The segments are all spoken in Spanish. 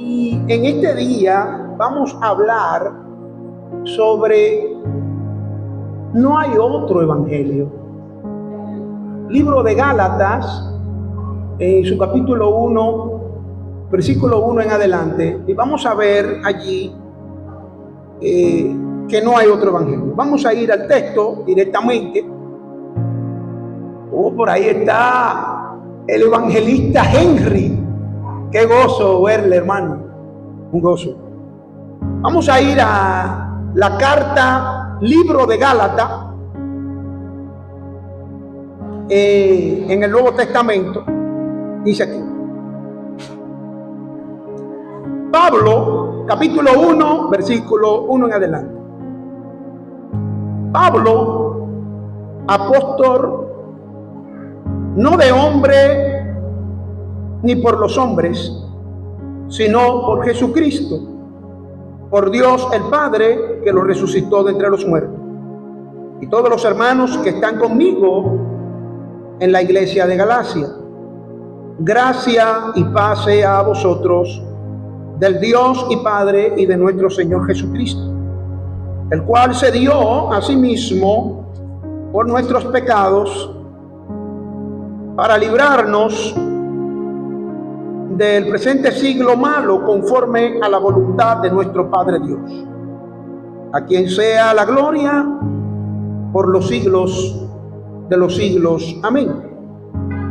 Y en este día vamos a hablar sobre no hay otro evangelio. Libro de Gálatas, en su capítulo 1, versículo 1 en adelante, y vamos a ver allí que no hay otro evangelio. Vamos a ir al texto directamente. Por ahí está el evangelista Henry. Qué gozo verle, hermano. Un gozo. Vamos a ir a la carta, libro de Gálatas, en el Nuevo Testamento. Dice aquí. Pablo, capítulo 1, versículo 1 en adelante. Pablo, apóstol, no de hombre ni por los hombres, sino por Jesucristo, por Dios el Padre, que lo resucitó de entre los muertos, y todos los hermanos que están conmigo en la iglesia de Galacia. Gracia y paz sea a vosotros del Dios y Padre y de nuestro Señor Jesucristo, el cual se dio a sí mismo por nuestros pecados para librarnos del presente siglo malo, conforme a la voluntad de nuestro Padre Dios, a quien sea la gloria por los siglos de los siglos. Amén.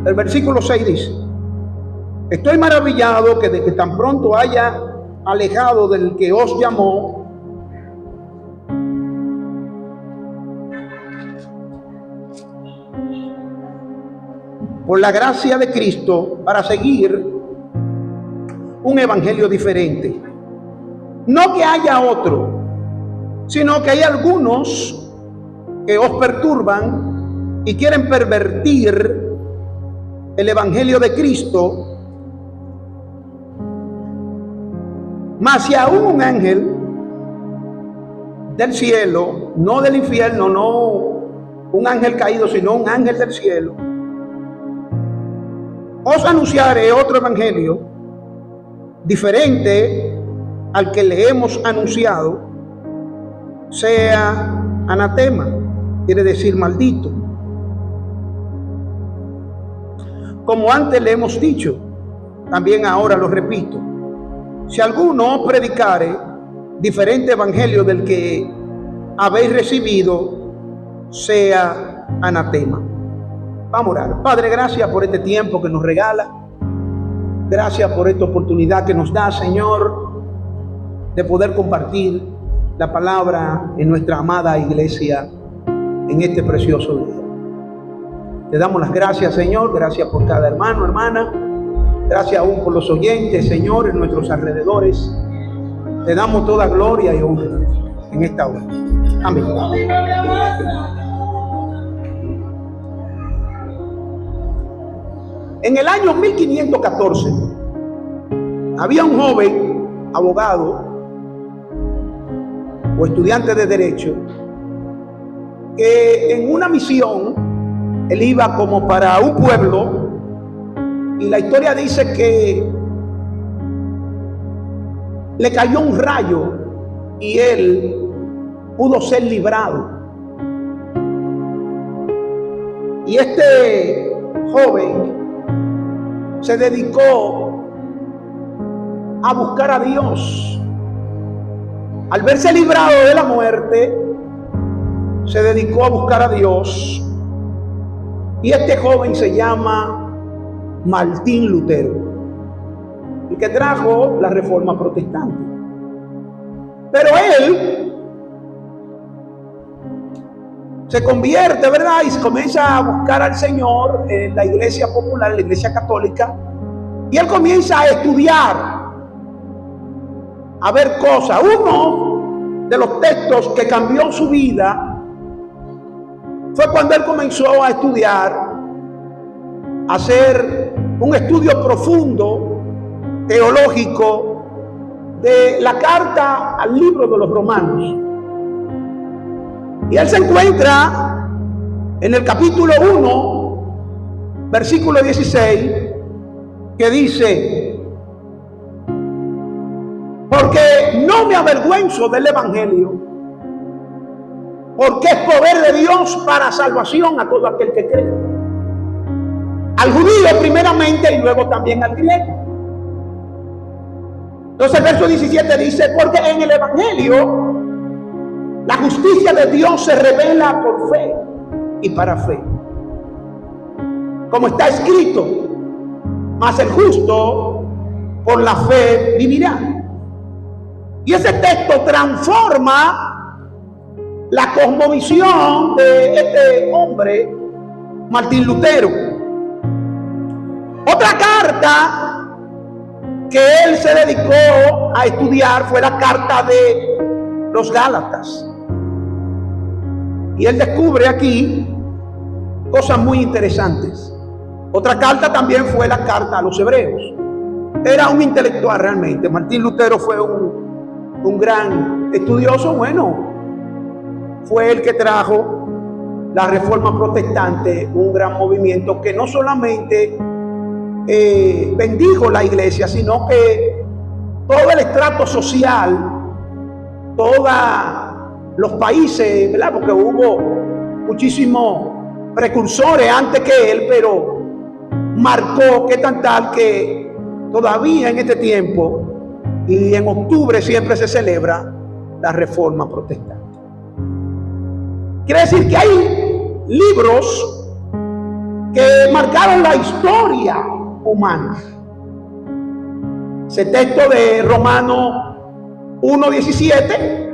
El versículo 6 dice: estoy maravillado que de que tan pronto haya alejado del que os llamó, por la gracia de Cristo, para seguir un evangelio diferente. No que haya otro, sino que hay algunos que os perturban y quieren pervertir el evangelio de Cristo. Mas si aún un ángel del cielo, no del infierno, no un ángel caído, sino un ángel del cielo, os anunciaré otro evangelio diferente al que le hemos anunciado, sea anatema, quiere decir maldito. Como antes le hemos dicho, también ahora lo repito: si alguno predicare diferente evangelio del que habéis recibido, sea anatema. Vamos a orar. Padre, gracias por este tiempo que nos regala. Gracias por esta oportunidad que nos da, Señor, de poder compartir la palabra en nuestra amada iglesia en este precioso día. Te damos las gracias, Señor. Gracias por cada hermano, hermana. Gracias aún por los oyentes, Señor, en nuestros alrededores. Te damos toda gloria y honra en esta hora. Amén. En el año 1514 había un joven abogado o estudiante de derecho que en una misión él iba como para un pueblo, y la historia dice que le cayó un rayo y él pudo ser librado. Y este joven se dedicó a buscar a Dios. Al verse librado de la muerte, se dedicó a buscar a Dios. Y este joven se llama Martín Lutero, el que trajo la Reforma Protestante. Pero él se convierte, ¿verdad? Y comienza a buscar al Señor en la iglesia popular, en la iglesia católica. Y él comienza a estudiar, a ver cosas. Uno de los textos que cambió su vida fue cuando él comenzó a estudiar, a hacer un estudio profundo, teológico, de la carta al libro de los Romanos. Y él se encuentra en el capítulo 1, versículo 16, que dice: Porque no me avergüenzo del evangelio, porque es poder de Dios para salvación a todo aquel que cree. Al judío primeramente y luego también al griego. Entonces el verso 17 dice, porque en el evangelio la justicia de Dios se revela por fe y para fe. Como está escrito, mas el justo por la fe vivirá. Y ese texto transforma la cosmovisión de este hombre, Martín Lutero. Otra carta que él se dedicó a estudiar fue la carta de los Gálatas. Y él descubre aquí cosas muy interesantes. Otra carta también fue la carta a los Hebreos. Era un intelectual realmente. Martín Lutero fue un gran estudioso. Bueno, fue el que trajo la Reforma Protestante, un gran movimiento que no solamente bendijo la iglesia, sino que todo el estrato social, todos los países, ¿verdad? Porque hubo muchísimos precursores antes que él, pero marcó que tal que todavía en este tiempo y en octubre siempre se celebra la Reforma Protestante. Quiere decir que hay libros que marcaron la historia humana. Ese texto de Romanos 1:17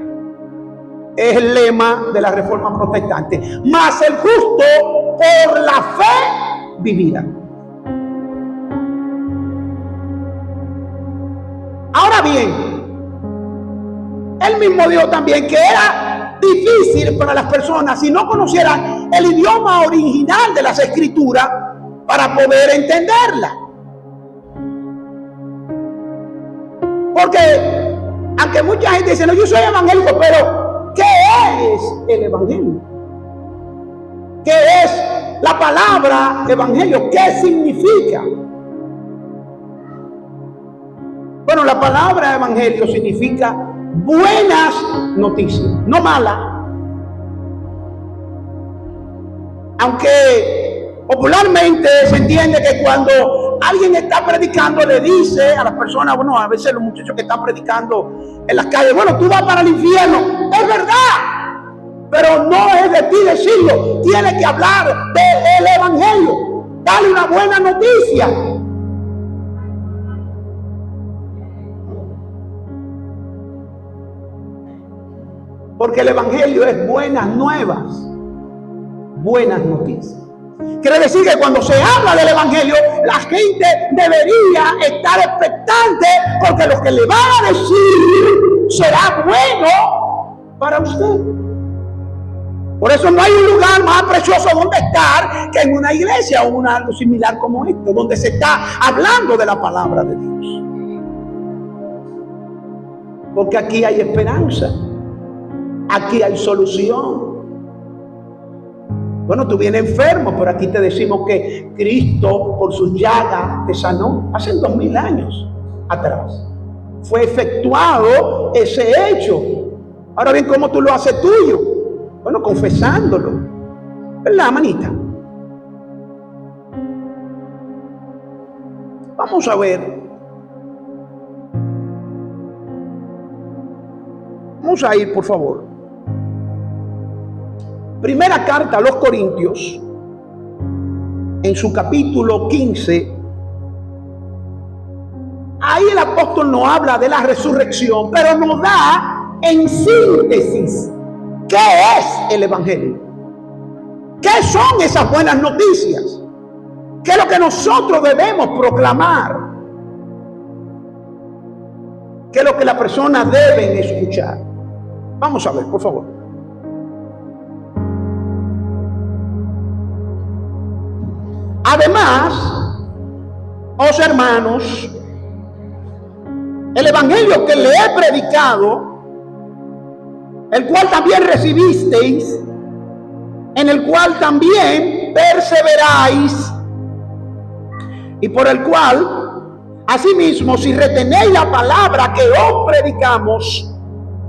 es el lema de la Reforma Protestante. Mas el justo por la fe vivirá. Ahora bien, él mismo dijo también que era difícil para las personas si no conocieran el idioma original de las Escrituras para poder entenderla. Porque aunque mucha gente dice, no, yo soy evangélico, pero ¿qué es el evangelio? ¿Qué es la palabra evangelio? ¿Qué significa? Bueno, la palabra evangelio significa buenas noticias, no malas. Aunque popularmente se entiende que cuando alguien está predicando le dice a las personas, bueno, a veces los muchachos que están predicando en las calles, bueno, tú vas para el infierno. Es verdad, pero no es de ti decirlo. Tienes que hablar del evangelio, dale una buena noticia. Porque el evangelio es buenas nuevas, buenas noticias. Quiere decir que cuando se habla del evangelio, la gente debería estar expectante, porque lo que le van a decir será bueno para usted. Por eso no hay un lugar más precioso donde estar que en una iglesia o algo similar como esto, donde se está hablando de la palabra de Dios. Porque aquí hay esperanza. Aquí hay solución. Bueno, tú vienes enfermo, pero aquí te decimos que Cristo por sus llagas te sanó hace 2000 años atrás. Fue efectuado ese hecho. Ahora bien, ¿cómo tú lo haces tuyo? Bueno, confesándolo. ¿Verdad, manita? Vamos a ver. Vamos a ir, por favor. Primera carta a los Corintios, en su capítulo 15, ahí el apóstol no habla de la resurrección, pero nos da en síntesis qué es el evangelio, qué son esas buenas noticias, qué es lo que nosotros debemos proclamar, qué es lo que las personas deben escuchar. Vamos a ver, por favor. Además, os hermanos, el evangelio que le he predicado, el cual también recibisteis, en el cual también perseveráis, y por el cual Asimismo, si retenéis la palabra que os predicamos,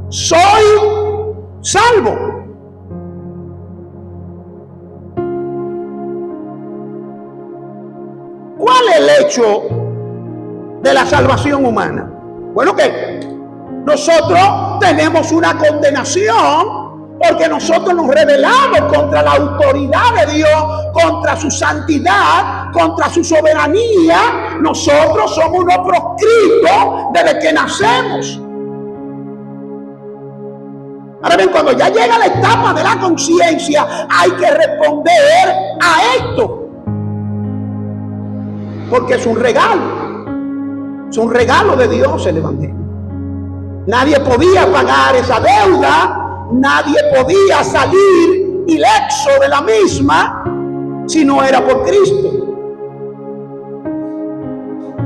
soy salvo. ¿Cuál es el hecho de la salvación humana? Bueno, que nosotros tenemos una condenación porque nosotros nos rebelamos contra la autoridad de Dios, contra su santidad, contra su soberanía. Nosotros somos unos proscritos desde que nacemos. Ahora bien, cuando ya llega la etapa de la conciencia, hay que responder a esto. Porque es un regalo de Dios el Evangelio. Nadie podía pagar esa deuda, nadie podía salir ileso de la misma si no era por Cristo.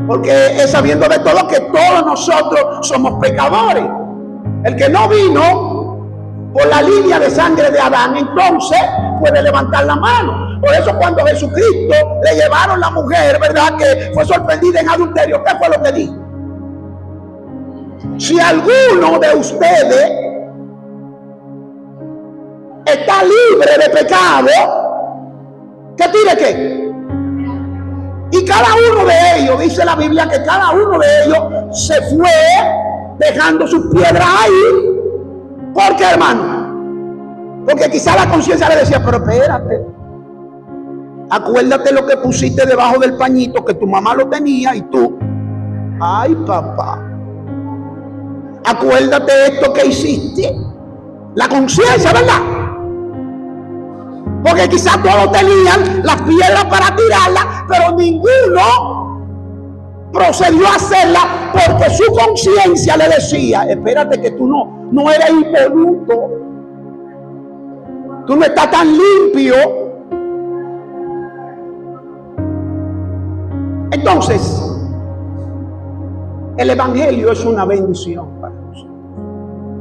Porque es sabiendo de todo que todos nosotros somos pecadores. El que no vino por la línea de sangre de Adán, entonces puede levantar la mano. Por eso cuando Jesucristo le llevaron la mujer, ¿verdad?, que fue sorprendida en adulterio, ¿qué fue lo que dijo? Si alguno de ustedes está libre de pecado, ¿que tire qué? Y cada uno de ellos, dice la Biblia, que cada uno de ellos se fue dejando sus piedras ahí. ¿Por qué, hermano? Porque quizá la conciencia le decía, pero espérate, acuérdate lo que pusiste debajo del pañito, que tu mamá lo tenía y tú, ay papá, acuérdate de esto que hiciste. La conciencia, ¿verdad? Porque quizás todos tenían las piedras para tirarlas, pero ninguno procedió a hacerla porque su conciencia le decía, espérate que tú no eres impoluto, tú no estás tan limpio. Entonces, el Evangelio es una bendición para nosotros.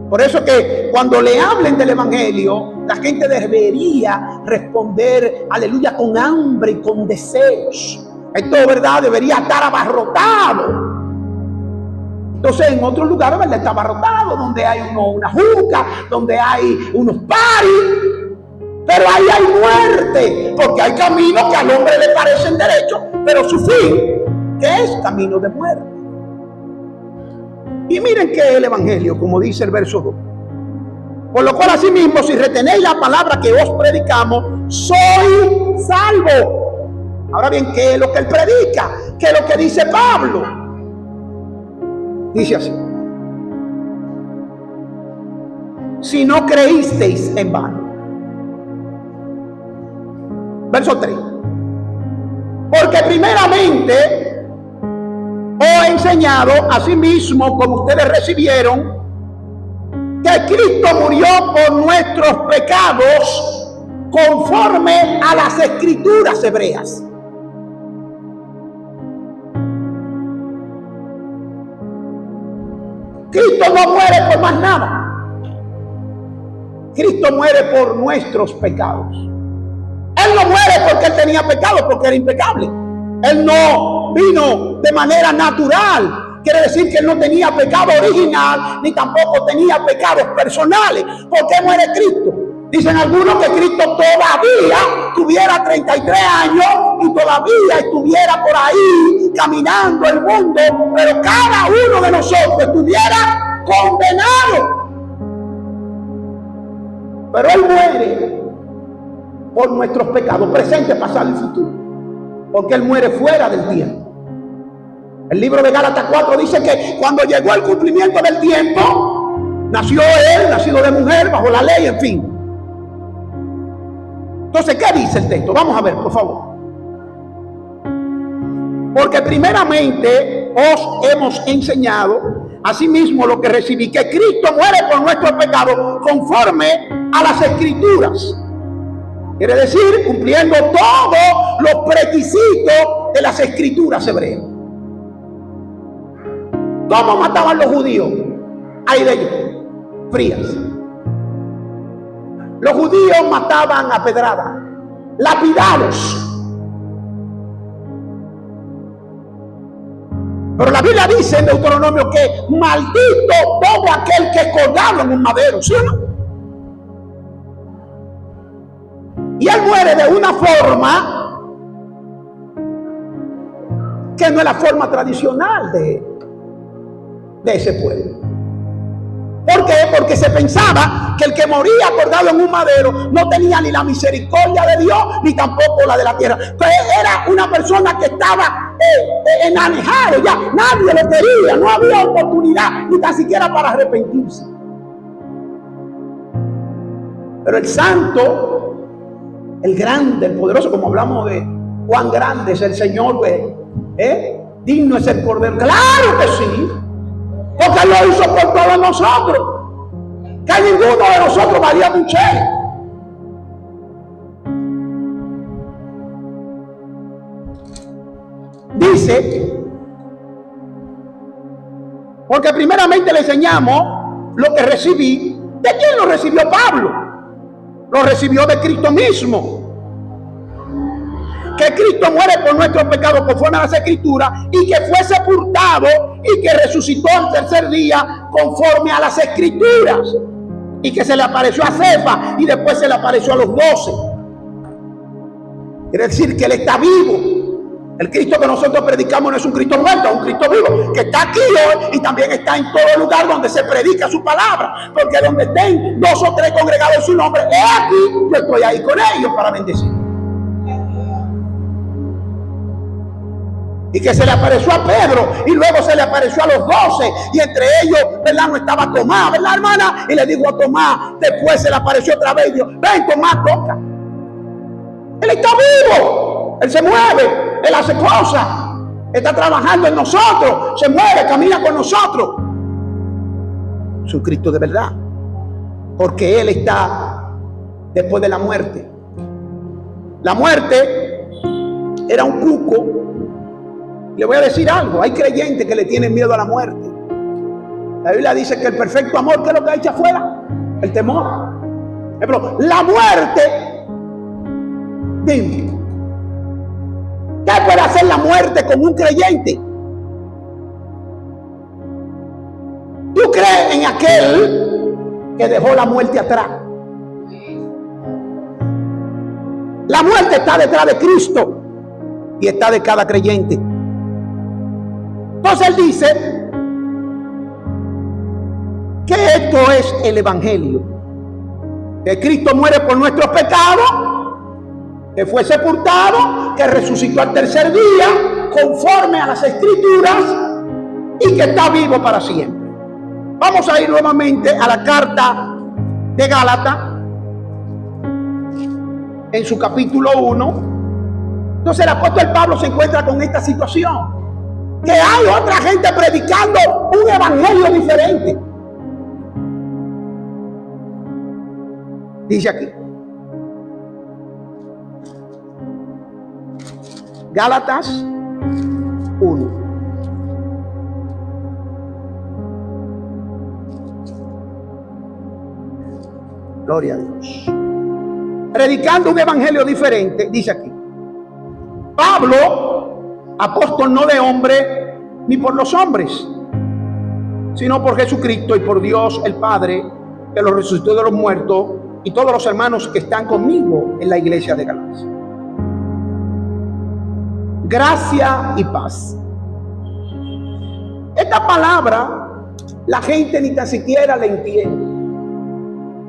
Por eso que cuando le hablen del Evangelio, la gente debería responder, aleluya, con hambre y con deseos. Esto, ¿verdad?, debería estar abarrotado. Entonces, en otros lugares, ¿verdad?, está abarrotado, donde hay una juca, donde hay unos paris. Pero ahí hay muerte, porque hay caminos que al hombre le parecen derechos, pero su fin, que es camino de muerte. Y miren que el Evangelio, como dice el verso 2. Por lo cual, asimismo, si retenéis la palabra que os predicamos, soy salvo. Ahora bien, ¿qué es lo que él predica? ¿Qué es lo que dice Pablo? Dice así: si no creísteis en vano. Verso 3. Porque primeramente os he enseñado, asimismo como ustedes recibieron, que Cristo murió por nuestros pecados conforme a las Escrituras hebreas. Cristo no muere por más nada. Cristo muere por nuestros pecados. Él no muere porque él tenía pecados, porque era impecable. Él no vino de manera natural. Quiere decir que él no tenía pecado original, ni tampoco tenía pecados personales. ¿Por qué muere Cristo? Dicen algunos que Cristo todavía tuviera 33 años y todavía estuviera por ahí caminando el mundo, pero cada uno de nosotros estuviera condenado. Pero él muere por nuestros pecados, presente, pasado y futuro, porque él muere fuera del tiempo. El libro de Gálatas 4 dice que cuando llegó el cumplimiento del tiempo, nació él, nacido de mujer, bajo la ley, en fin. Entonces, ¿qué dice el texto? Vamos a ver, por favor. Porque primeramente os hemos enseñado, asimismo lo que recibí, que Cristo muere por nuestros pecados conforme a las Escrituras. Quiere decir, cumpliendo todos los requisitos de las Escrituras hebreas. ¿Cómo mataban los judíos? Hay de ellos, frías. Los judíos mataban a pedrada, lapidados. Pero la Biblia dice en Deuteronomio que maldito todo aquel que es colgado en un madero, ¿sí o no? Y él muere de una forma que no es la forma tradicional de ese pueblo. ¿Por qué? Porque se pensaba que el que moría colgado en un madero no tenía ni la misericordia de Dios ni tampoco la de la tierra. Entonces era una persona que estaba enanejado, ya nadie lo quería, no había oportunidad ni tan siquiera para arrepentirse. Pero el santo, el grande, el poderoso, como hablamos de cuán grande es el Señor, digno es el Cordero. Claro que sí, porque lo hizo por todos nosotros, que ninguno de nosotros valía mucho. Dice, porque primeramente le enseñamos lo que recibí. ¿De quién lo recibió Pablo? Lo recibió de Cristo mismo. Que Cristo muere por nuestros pecados conforme a las Escrituras, y que fue sepultado y que resucitó al tercer día conforme a las Escrituras, y que se le apareció a Cefas y después se le apareció a los 12. Quiere decir que Él está vivo. El Cristo que nosotros predicamos no es un Cristo muerto, es un Cristo vivo, que está aquí hoy y también está en todo lugar donde se predica su palabra, porque donde estén 2 o 3 congregados en su nombre, he aquí, yo estoy ahí con ellos para bendecir. Y que se le apareció a Pedro y luego se le apareció a los 12, y entre ellos, ¿verdad?, no estaba Tomás, ¿verdad, hermana? Y le dijo a Tomás, después se le apareció otra vez y dijo, ven Tomás, toca. Él está vivo, Él se mueve, Él hace cosas, está trabajando en nosotros, se mueve, camina con nosotros. Es un Cristo de verdad, porque Él está después de la muerte. La muerte era un cuco. Le voy a decir algo, hay creyentes que le tienen miedo a la muerte. La Biblia dice que el perfecto amor, ¿qué es lo que echa afuera? El temor. Pero la muerte, dime, ¿qué puede hacer la muerte con un creyente? ¿Tú crees en aquel que dejó la muerte atrás? La muerte está detrás de Cristo y está de cada creyente. Entonces él dice que esto es el Evangelio, que Cristo muere por nuestros pecados, que fue sepultado, que resucitó al tercer día conforme a las Escrituras y que está vivo para siempre. Vamos a ir nuevamente a la carta de Gálatas en su capítulo 1. Entonces el apóstol Pablo se encuentra con esta situación, que hay otra gente predicando un evangelio diferente. Dice aquí, Gálatas 1. Gloria a Dios. Predicando un evangelio diferente, dice aquí, Pablo, apóstol no de hombre ni por los hombres, sino por Jesucristo y por Dios el Padre, que lo resucitó de los muertos, y todos los hermanos que están conmigo en la iglesia de Galacia. Gracia y paz. Esta palabra la gente ni tan siquiera la entiende.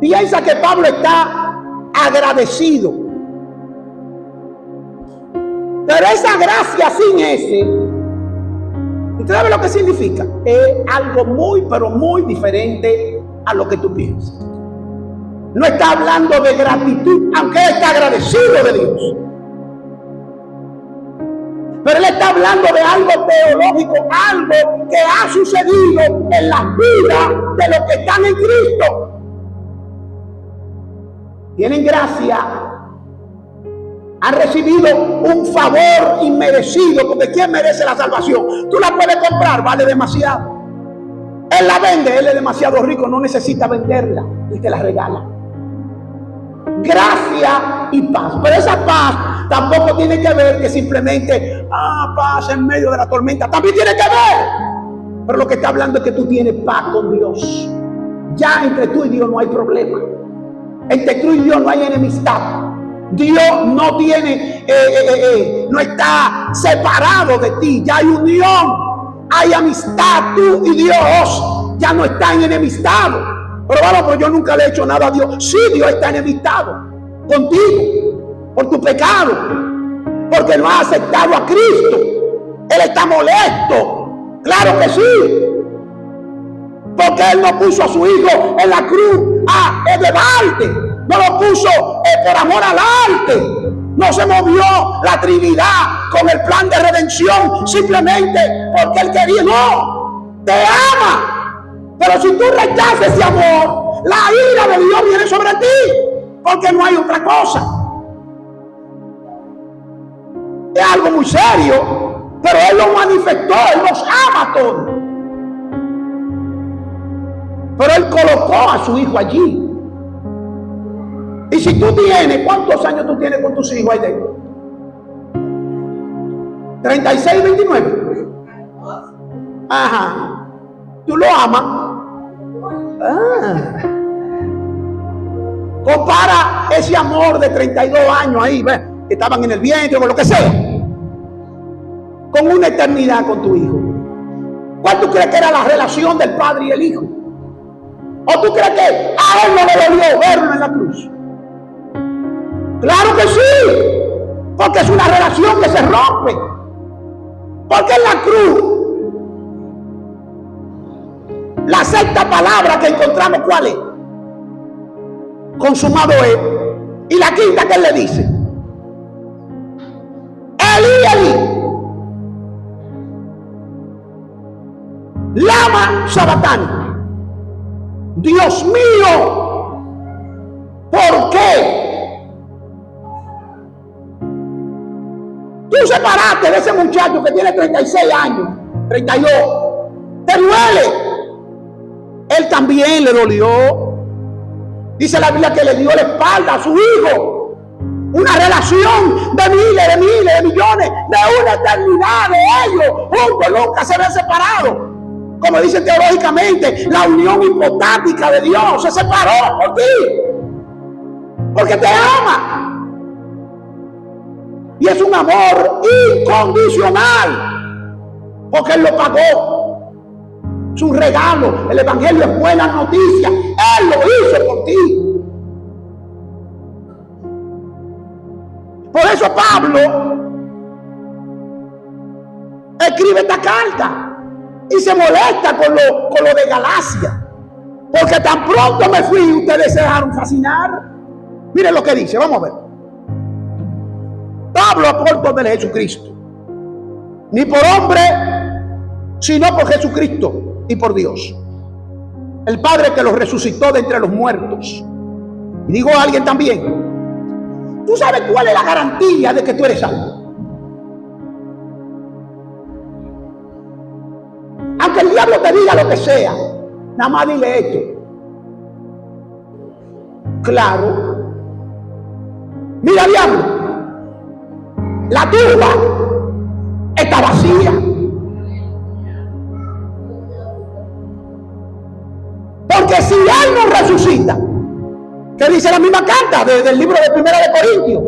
Piensa que Pablo está agradecido. Pero esa gracia sin ese, ¿usted sabe lo que significa? Es algo muy, pero muy diferente a lo que tú piensas. No está hablando de gratitud, aunque él está agradecido de Dios. Pero él está hablando de algo teológico, algo que ha sucedido en las vidas de los que están en Cristo. Tienen gracia, han recibido un favor inmerecido, porque ¿quién merece la salvación? Tú la puedes comprar, vale demasiado. Él la vende, él es demasiado rico, no necesita venderla y te la regala. Gracia y paz. Pero esa paz tampoco tiene que ver que simplemente paz en medio de la tormenta. También tiene que ver. Pero lo que está hablando es que tú tienes paz con Dios. Ya entre tú y Dios no hay problema. Entre tú y Dios no hay enemistad. Dios no tiene, no está separado de ti. Ya hay unión, hay amistad. Tú y Dios ya no están enemistados. Pero vamos, pero yo nunca le he hecho nada a Dios. Sí, Dios está enemistado contigo por tu pecado, porque no has aceptado a Cristo. Él está molesto. Claro que sí. Porque Él no puso a su Hijo en la cruz de balde. No lo puso por amor al arte. No se movió la Trinidad con el plan de redención simplemente porque Él quería. No, te ama. Pero si tú rechazas ese amor, la ira de Dios viene sobre ti, porque no hay otra cosa. Es algo muy serio, pero Él lo manifestó. Él nos ama a todos. Pero Él colocó a su Hijo allí. Y si tú tienes, ¿cuántos años tú tienes con tus hijos ahí dentro? 36, 29. Ajá. ¿Tú lo amas? Compara ese amor de 32 años ahí, ¿ves? Que estaban en el vientre o lo que sea, con una eternidad con tu hijo. ¿Cuál tú crees que era la relación del padre y el hijo? ¿O tú crees que a Él no le dolió verlo en la cruz? Claro que sí, porque es una relación que se rompe. Porque en la cruz, la sexta palabra que encontramos, ¿cuál es? Consumado es. Y la quinta, que Él le dice: Elí, Elí, lama sabactani. Dios mío, ¿por qué tú separaste de ese muchacho que tiene 36 años, 32? ¿Te duele? Él también le dolió. Dice la Biblia que le dio la espalda a su hijo. Una relación de miles, de millones, de una eternidad de ellos juntos, nunca se ven separados. Como dicen teológicamente, la unión hipotática de Dios se separó por ti, porque te ama. Y es un amor incondicional, porque Él lo pagó. Es un regalo. El evangelio es buena noticia. Él lo hizo por ti. Por eso Pablo escribe esta carta y se molesta con lo de Galacia, porque tan pronto me fui, ustedes se dejaron fascinar. Miren lo que dice, vamos a ver. Pablo, apóstol de Jesucristo, ni por hombre, sino por Jesucristo y por Dios, el Padre que los resucitó de entre los muertos. Y digo a alguien también: ¿tú sabes cuál es la garantía de que tú eres salvo? Aunque el diablo te diga lo que sea, nada más dile esto: claro, mira, diablo, la tumba está vacía. Porque si Él nos resucita, que dice la misma carta del libro de Primera de Corintios,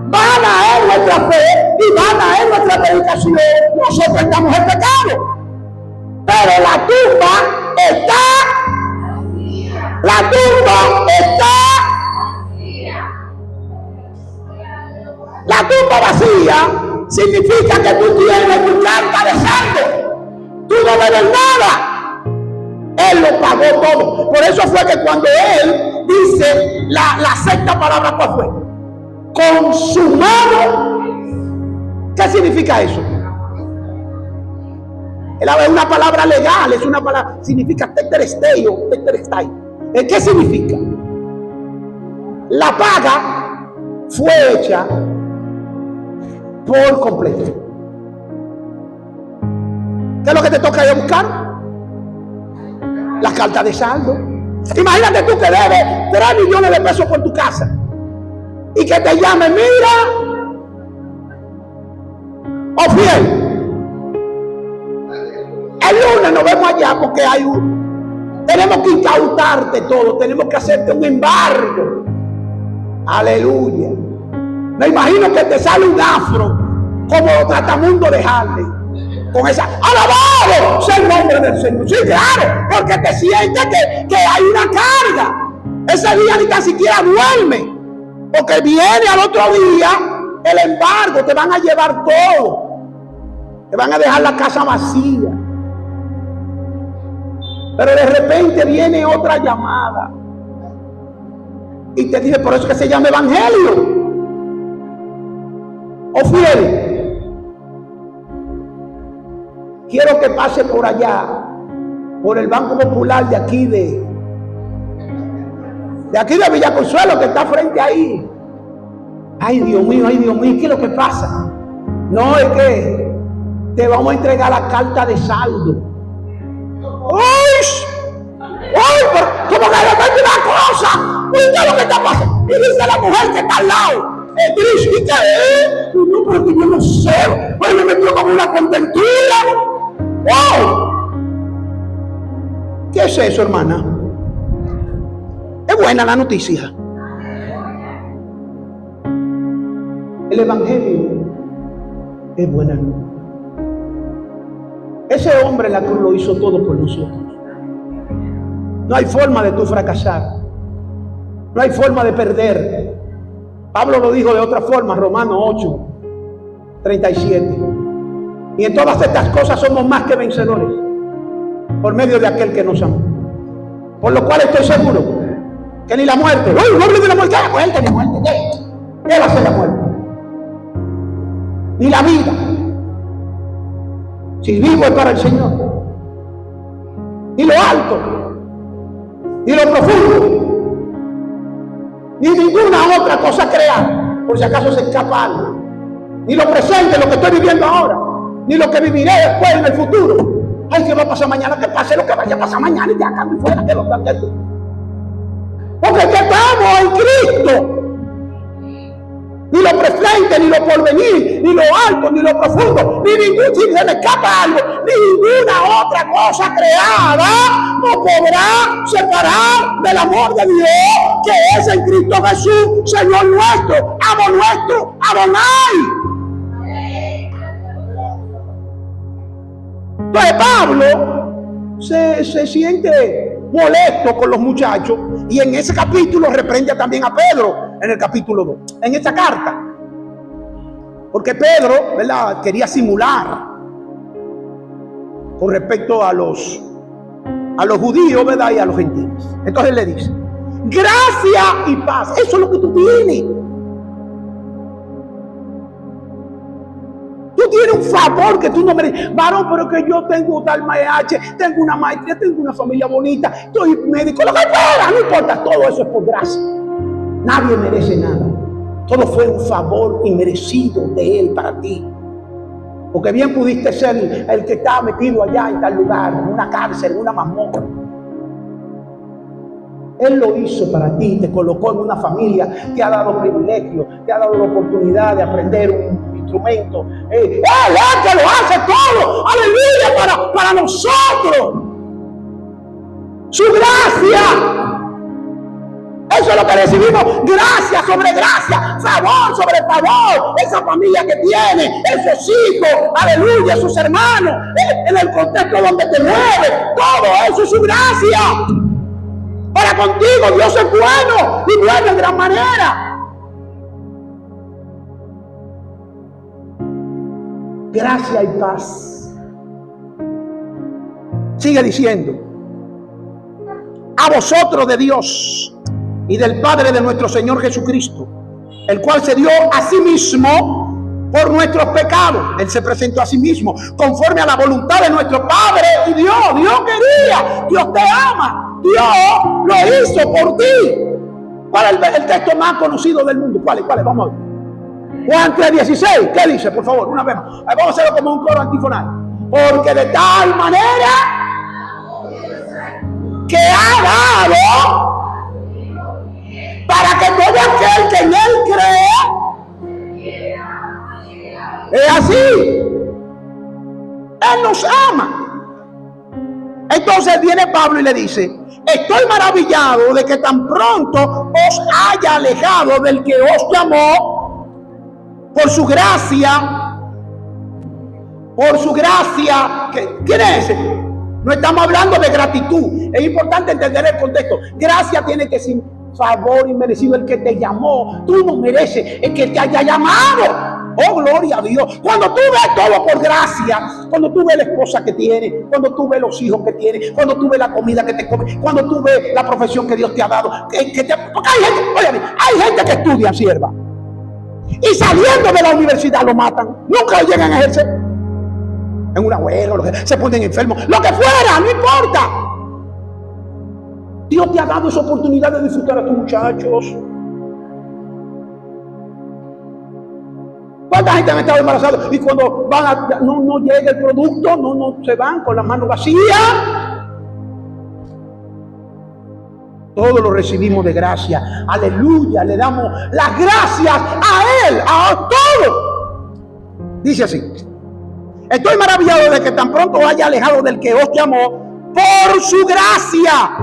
vana es nuestra fe y vana es nuestra predicación. Nosotros estamos en pecado, pero la tumba está vacía. La tumba está vacía. La tumba vacía significa que tú tienes tu carta de sangre. Tú no debes nada. Él lo pagó todo. Por eso fue que cuando Él dice la sexta palabra, ¿cuál fue? Consumado. ¿Qué significa eso? Es una palabra legal, es una palabra, significa tetelestai. ¿Qué significa? La paga fue hecha por completo. ¿Qué es lo que te toca ir a buscar? Las cartas de saldo. Imagínate tú que debes 3 millones de pesos por tu casa y que te llamen: mira, lunes nos vemos allá porque tenemos que incautarte todo, tenemos que hacerte un embargo. Aleluya. Me imagino que te sale un afro como los tratamundos de Harley, con esa, alabado sea el nombre del Señor. Sí, claro, porque te sientes que hay una carga. Ese día ni tan siquiera duerme, porque viene al otro día el embargo, te van a llevar todo, te van a dejar la casa vacía. Pero de repente viene otra llamada y te dice, por eso que se llama evangelio. Oh fiel, quiero que pase por allá, por el Banco Popular de aquí de Villa Consuelo, que está frente ahí. Ay, Dios mío, ¿qué es lo que pasa? No, es que te vamos a entregar la carta de saldo. ¡Ay! Pero ¿cómo que de repente una cosa? Mira lo que está pasando. Y dice la mujer que está al lado. ¿Y qué es? No, pero que yo no sé. Pues me metió como una contentura. ¡Wow! ¿Qué es eso, hermana? Es buena la noticia. El evangelio es buena noticia. Ese hombre en la cruz lo hizo todo por nosotros. No hay forma de tú fracasar. No hay forma de perder. Pablo lo dijo de otra forma, Romanos 8, 37. Y en todas estas cosas somos más que vencedores por medio de aquel que nos amó. Por lo cual estoy seguro que ni la muerte, no hable de la muerte, ni muerte, ¿qué va a ser la muerte? Ni la vida, si vivo es para el Señor, ni lo alto, ni lo profundo, ni ninguna otra cosa creada, por si acaso se escapa algo, ni lo presente, lo que estoy viviendo ahora, ni lo que viviré después en el futuro. Ay, ¿qué va a pasar mañana? Que pase lo que vaya a pasar mañana y ya cambio fuera que lo que tú. Porque que estamos en Cristo. Ni lo presente, ni lo porvenir, ni lo alto, ni lo profundo, ni ningún, si se me escapa algo, ni ninguna otra cosa creada nos podrá separar del amor de Dios que es en Cristo Jesús, Señor nuestro, amo nuestro, Adonai. Entonces Pablo se siente molesto con los muchachos y en ese capítulo reprende también a Pedro en el capítulo 2, en esta carta, porque Pedro, ¿verdad?, quería simular con respecto a los judíos, ¿verdad?, y a los gentiles. Entonces le dice, gracia y paz, eso es lo que tú tienes. Tú tienes un favor que tú no mereces. Varón, pero que yo tengo tal MH, tengo una maestría, tengo una familia bonita, estoy médico, lo que fuera, no importa, todo eso es por gracia. Nadie merece nada. Todo fue un favor inmerecido de Él para ti. Porque bien pudiste ser el que estaba metido allá en tal lugar, en una cárcel, en una mazmorra. Él lo hizo para ti, te colocó en una familia, te ha dado privilegio, te ha dado la oportunidad de aprender un instrumento. Él que lo hace todo, aleluya, para nosotros. Su gracia. Eso es lo que recibimos, gracia sobre gracia, favor sobre favor. Esa familia que tiene, esos hijos, aleluya, sus hermanos, en el contexto donde te mueves, todo eso es su gracia. Para contigo Dios es bueno y bueno en gran manera. Gracia y paz. Sigue diciendo, a vosotros de Dios y del Padre de nuestro Señor Jesucristo, el cual se dio a sí mismo por nuestros pecados. Él se presentó a sí mismo conforme a la voluntad de nuestro Padre y Dios. Dios quería, Dios te ama, Dios lo hizo por ti. ¿Cuál es el texto más conocido del mundo? ¿Cuál es? Vamos a ver. Juan 3:16. ¿Qué dice? Por favor, una vez más. Vamos a hacerlo como un coro antifonal. Porque de tal manera que ha dado para que todo aquel que en Él cree, es así. Él nos ama. Entonces viene Pablo y le dice: estoy maravillado de que tan pronto os haya alejado del que os llamó por su gracia. ¿Quién es ese? No estamos hablando de gratitud. Es importante entender el contexto. Gracia tiene que ser favor inmerecido. El que te llamó, tú no mereces el que te haya llamado. Oh, gloria a Dios. Cuando tú ves todo por gracia, cuando tú ves la esposa que tienes, cuando tú ves los hijos que tienes, cuando tú ves la comida que te comes, cuando tú ves la profesión que Dios te ha dado, porque hay gente que estudia, sierva, y saliendo de la universidad lo matan, nunca lo llegan a ejercer. En una huelga, se ponen enfermos, lo que fuera, no importa. Dios te ha dado esa oportunidad de disfrutar a tus muchachos. ¿Cuánta gente han estado embarazados y cuando no llega el producto, no se van con las manos vacías? Todo lo recibimos de gracia. Aleluya, le damos las gracias a Él, a todo. Dice así: estoy maravillado de que tan pronto haya alejado del que os llamó por su gracia,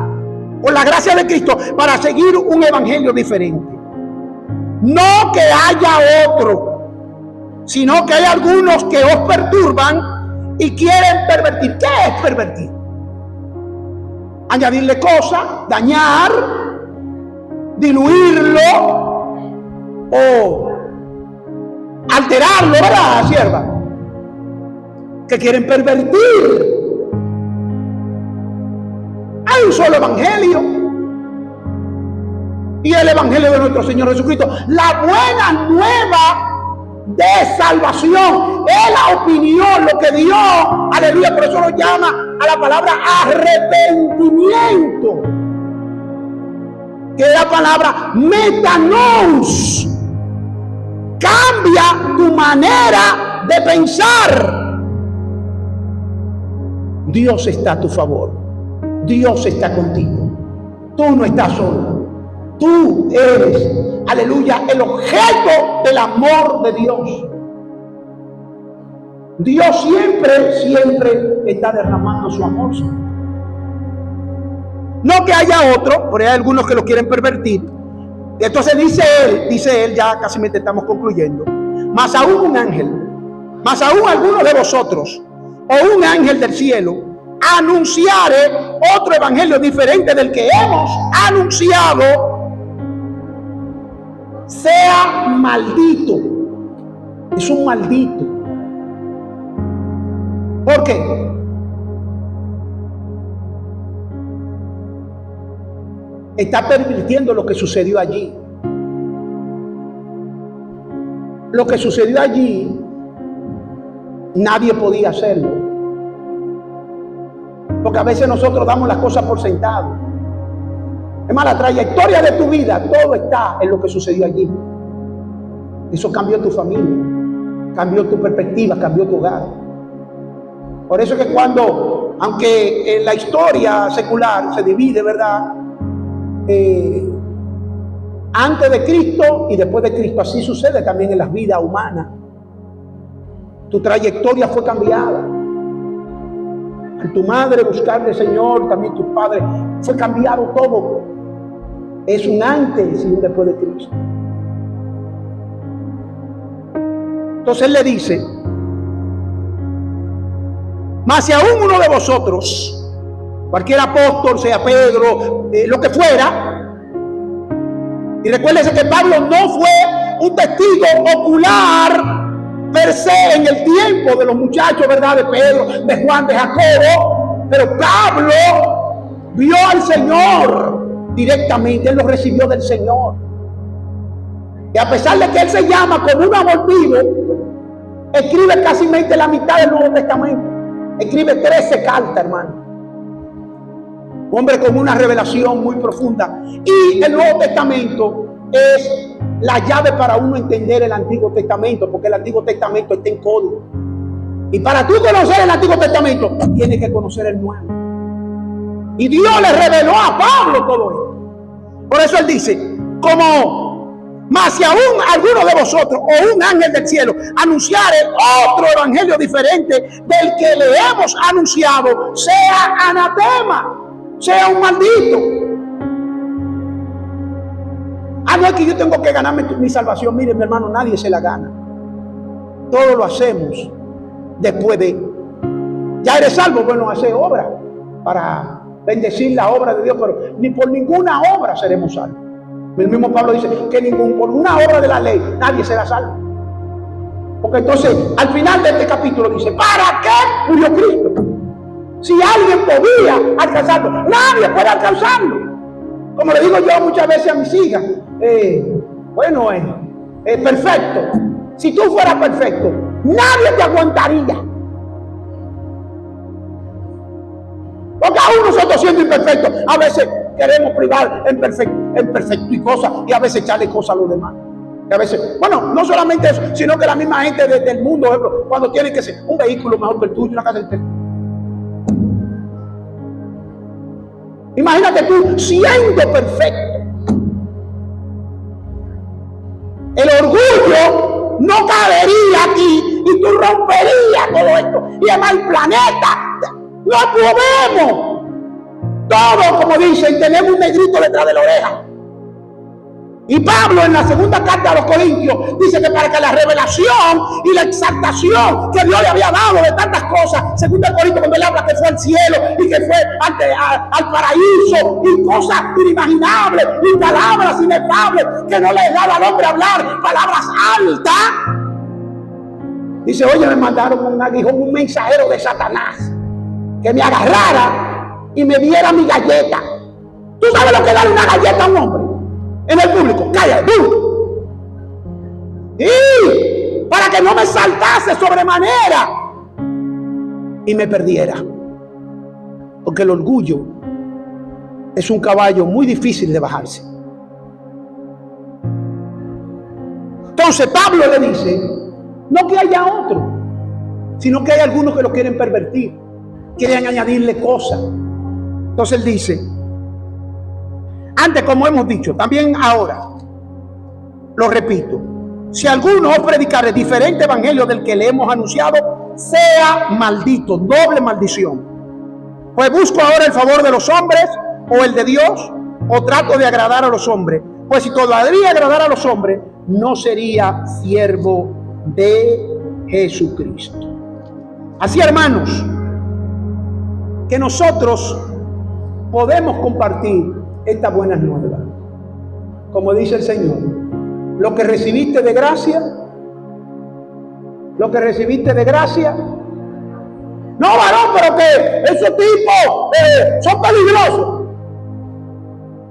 por la gracia de Cristo, para seguir un evangelio diferente. No que haya otro, sino que hay algunos que os perturban y quieren pervertir. ¿Qué es pervertir? Añadirle cosas, dañar, diluirlo o alterarlo, ¿verdad, sierva? Que quieren pervertir. Hay un solo evangelio, y el evangelio de nuestro Señor Jesucristo, la buena nueva de salvación. Es la opinión, lo que Dios, aleluya, por eso lo llama a la palabra arrepentimiento, que es la palabra metanous. Cambia tu manera de pensar. Dios está a tu favor, Dios está contigo, tú no estás solo. Tú eres, aleluya, el objeto del amor de Dios. Dios siempre está derramando su amor. No que haya otro, por ahí hay algunos que lo quieren pervertir. Entonces dice él, ya casi estamos concluyendo: más aún un ángel, más aún algunos de vosotros, o un ángel del cielo, anunciare otro evangelio diferente del que hemos anunciado, sea maldito. Es un maldito. ¿Por qué? Está pervirtiendo lo que sucedió allí. Lo que sucedió allí, nadie podía hacerlo. Porque a veces nosotros damos las cosas por sentado. Es más, la trayectoria de tu vida, todo está en lo que sucedió allí. Eso cambió tu familia, cambió tu perspectiva, cambió tu hogar. Por eso es que cuando, aunque en la historia secular se divide, ¿verdad? Antes de Cristo y después de Cristo, así sucede también en las vidas humanas. Tu trayectoria fue cambiada. Al tu madre buscarle al Señor, también tus padres, fue cambiado todo. Es un antes y un después de Cristo. Entonces él le dice: mas si aún uno de vosotros, cualquier apóstol, sea Pedro, lo que fuera, y recuérdense que Pablo no fue un testigo ocular per se en el tiempo de los muchachos, ¿verdad? De Pedro, de Juan, de Jacobo, pero Pablo vio al Señor directamente, él lo recibió del Señor. Y a pesar de que él se llama como un amor vivo, escribe casi la mitad del Nuevo Testamento. Escribe 13 cartas, hermano. Un hombre con una revelación muy profunda. Y el Nuevo Testamento es la llave para uno entender el Antiguo Testamento, porque el Antiguo Testamento está en código. Y para tú conocer el Antiguo Testamento, tienes que conocer el Nuevo. Y Dios le reveló a Pablo todo esto. Por eso él dice: como Mas si aún alguno de vosotros o un ángel del cielo anunciare otro evangelio diferente del que le hemos anunciado, sea anatema, sea un maldito. No es que yo tengo que ganarme mi salvación. Mire, mi hermano, nadie se la gana. Todo lo hacemos después de... Ya eres salvo, bueno, hacer obra para bendecir la obra de Dios, pero ni por ninguna obra seremos salvos. El mismo Pablo dice que por una obra de la ley nadie será salvo. Porque entonces, al final de este capítulo dice, ¿para qué murió Cristo? Si alguien podía alcanzarlo, nadie puede alcanzarlo. Como le digo yo muchas veces a mis hijas, perfecto. Si tú fueras perfecto, nadie te aguantaría. Porque aún nosotros siendo imperfectos, a veces queremos privar en perfecto y cosas, y a veces echarle cosas a los demás. Y a veces, bueno, no solamente eso, sino que la misma gente del mundo, ejemplo, cuando tiene que ser un vehículo mejor que el tuyo, una casa entera. Imagínate tú siendo perfecto. El orgullo no cabería aquí y tú romperías todo esto. Y además el planeta no podemos. Todos, como dicen, tenemos un negrito detrás de la oreja. Y Pablo en la segunda carta a los Corintios dice que para que la revelación y la exaltación que Dios le había dado de tantas cosas, segunda Corintios cuando él habla que fue al cielo y que fue al paraíso y cosas inimaginables y palabras inefables que no le daba al hombre hablar, palabras altas. Dice, oye, me mandaron un aguijón, un mensajero de Satanás que me agarrara y me diera mi galleta. ¿Tú sabes lo que darle una galleta a un hombre? En el público, cállate, tú. Y para que no me saltase sobremanera y me perdiera. Porque el orgullo es un caballo muy difícil de bajarse. Entonces Pablo le dice, no que haya otro, sino que hay algunos que lo quieren pervertir, quieren añadirle cosas. Entonces él dice, antes, como hemos dicho, también ahora, lo repito, si alguno os predicare diferente evangelio del que le hemos anunciado, sea maldito, doble maldición. Pues busco ahora el favor de los hombres o el de Dios, o trato de agradar a los hombres. Pues si todavía agradara a los hombres, no sería siervo de Jesucristo. Así, hermanos, que nosotros podemos compartir estas buenas nuevas. Como dice el Señor, lo que recibiste de gracia, no, varón, pero que esos tipos son peligrosos.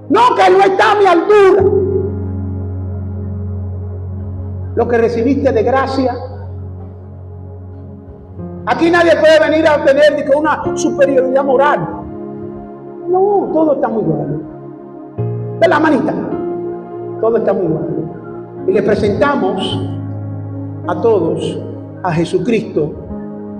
No, que no está a mi altura. Lo que recibiste de gracia. Aquí nadie puede venir a tener una superioridad moral. No, todo está muy bueno. De la manita, todo está muy bueno. Y le presentamos a todos a Jesucristo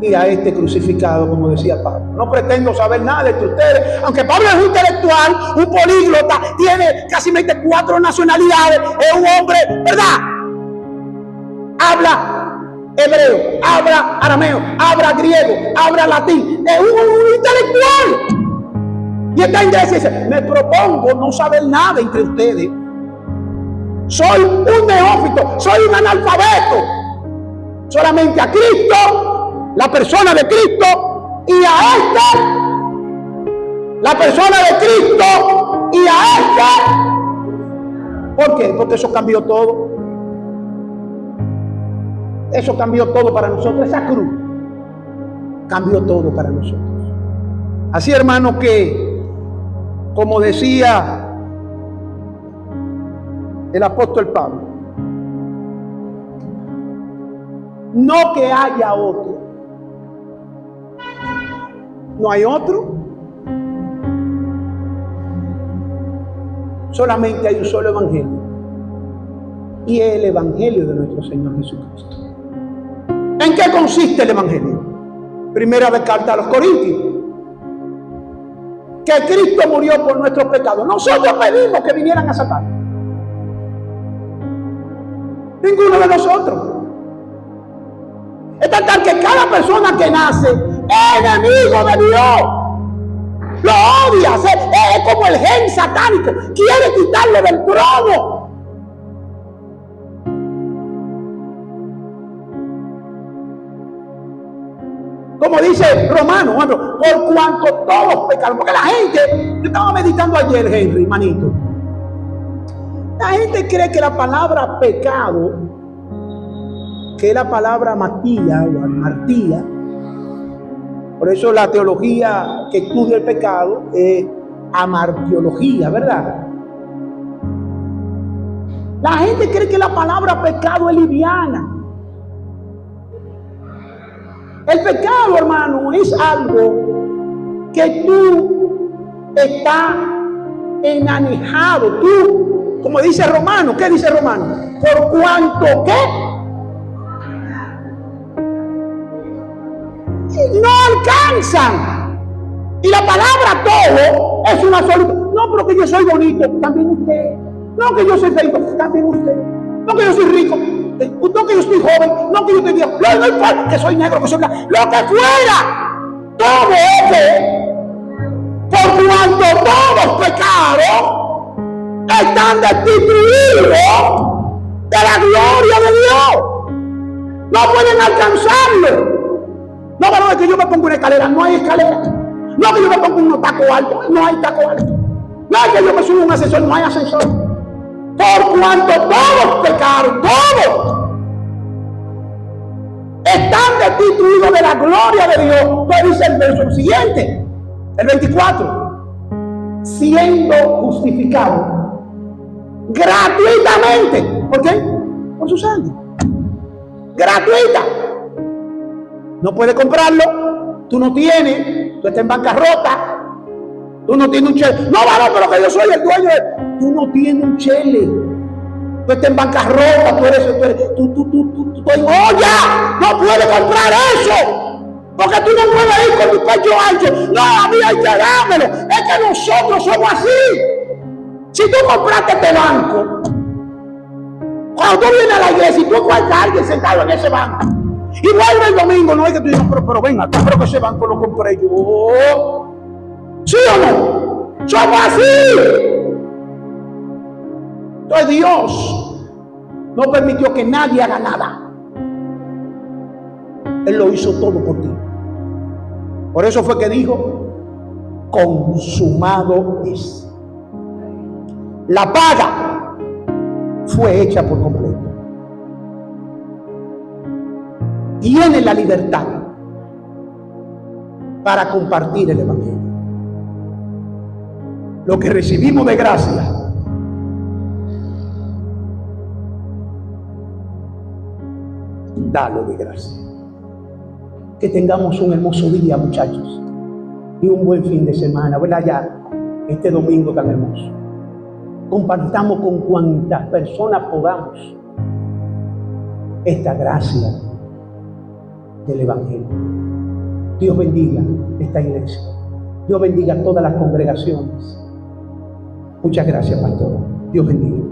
y a este crucificado, como decía Pablo. No pretendo saber nada de ustedes, aunque Pablo es un intelectual, un políglota, tiene casi 24 nacionalidades, es un hombre, ¿verdad? Habla hebreo, habla arameo, habla griego, habla latín, es un intelectual. Y esta iglesia dice, me propongo no saber nada entre ustedes. Soy un neófito, soy un analfabeto. Solamente a Cristo, la persona de Cristo, y a este, la persona de Cristo, y a este. ¿Por qué? Porque eso cambió todo. Eso cambió todo para nosotros. Esa cruz cambió todo para nosotros. Así, hermano, que como decía el apóstol Pablo, no que haya otro. No hay otro. Solamente hay un solo evangelio. Y es el evangelio de nuestro Señor Jesucristo. ¿En qué consiste el evangelio? Primera de carta a los Corintios. Que Cristo murió por nuestros pecados. Nosotros pedimos que vinieran a sacar. Ninguno de nosotros. Es tal que cada persona que nace es enemigo de Dios. Lo odia. Es como el gen satánico. Quiere quitarle del trono. Como dice Romano, por cuanto todos pecaron. Porque la gente, yo estaba meditando ayer, Henry, manito. La gente cree que la palabra pecado, que es la palabra matía o amartía, por eso la teología que estudia el pecado es amartiología, ¿verdad? La gente cree que la palabra pecado es liviana. El pecado, hermano, es algo que tú estás enanejado. Tú, como dice Romano, ¿qué dice Romano? Por cuanto que no alcanzan. Y la palabra todo es una sola. No, pero que yo soy bonito, también usted. No, que yo soy feo, también usted. No, que yo soy rico, no, que yo estoy joven, no, que yo estoy viejo, no importa que soy negro, que soy blanco, lo que fuera. Todo eso, por cuanto todos pecaron, están destituidos de la gloria de Dios. No pueden alcanzarlo. No, pero es que yo me pongo una escalera, no hay escalera. No, que yo me pongo un taco alto, no hay taco alto. No, es que yo me subo a un ascensor, no hay ascensor. Por cuanto todos pecaron, todos están destituidos de la gloria de Dios. Pero dice el verso siguiente, el 24, siendo justificados gratuitamente. ¿Por qué? Por su sangre. Gratuita. No puedes comprarlo. Tú no tienes. Tú estás en bancarrota. Tú no tienes un chele. No, varón, pero que yo soy el dueño. Tú no tienes un chele. Tú estás en bancarrota. Tú en olla. No puedes comprar eso. Porque tú no puedes ir con tu pecho ancho. No, a mí hay que dármelo. Es que nosotros somos así. Si tú compraste este banco, cuando tú vienes a la iglesia y tú encuentras a alguien sentado en ese banco y vuelve el domingo, no es que tú digas, pero venga, pero que ese banco lo compré yo. ¿Sí o no? Somos así. Entonces Dios no permitió que nadie haga nada. Él lo hizo todo por ti. Por eso fue que dijo, consumado es. La paga fue hecha por completo. Tiene la libertad para compartir el evangelio. Lo que recibimos de gracia, dalo de gracia. Que tengamos un hermoso día, muchachos, y un buen fin de semana, ¿verdad? Ya este domingo tan hermoso. Compartamos con cuantas personas podamos esta gracia del evangelio. Dios bendiga esta iglesia. Dios bendiga todas las congregaciones. Muchas gracias, pastor. Dios bendiga.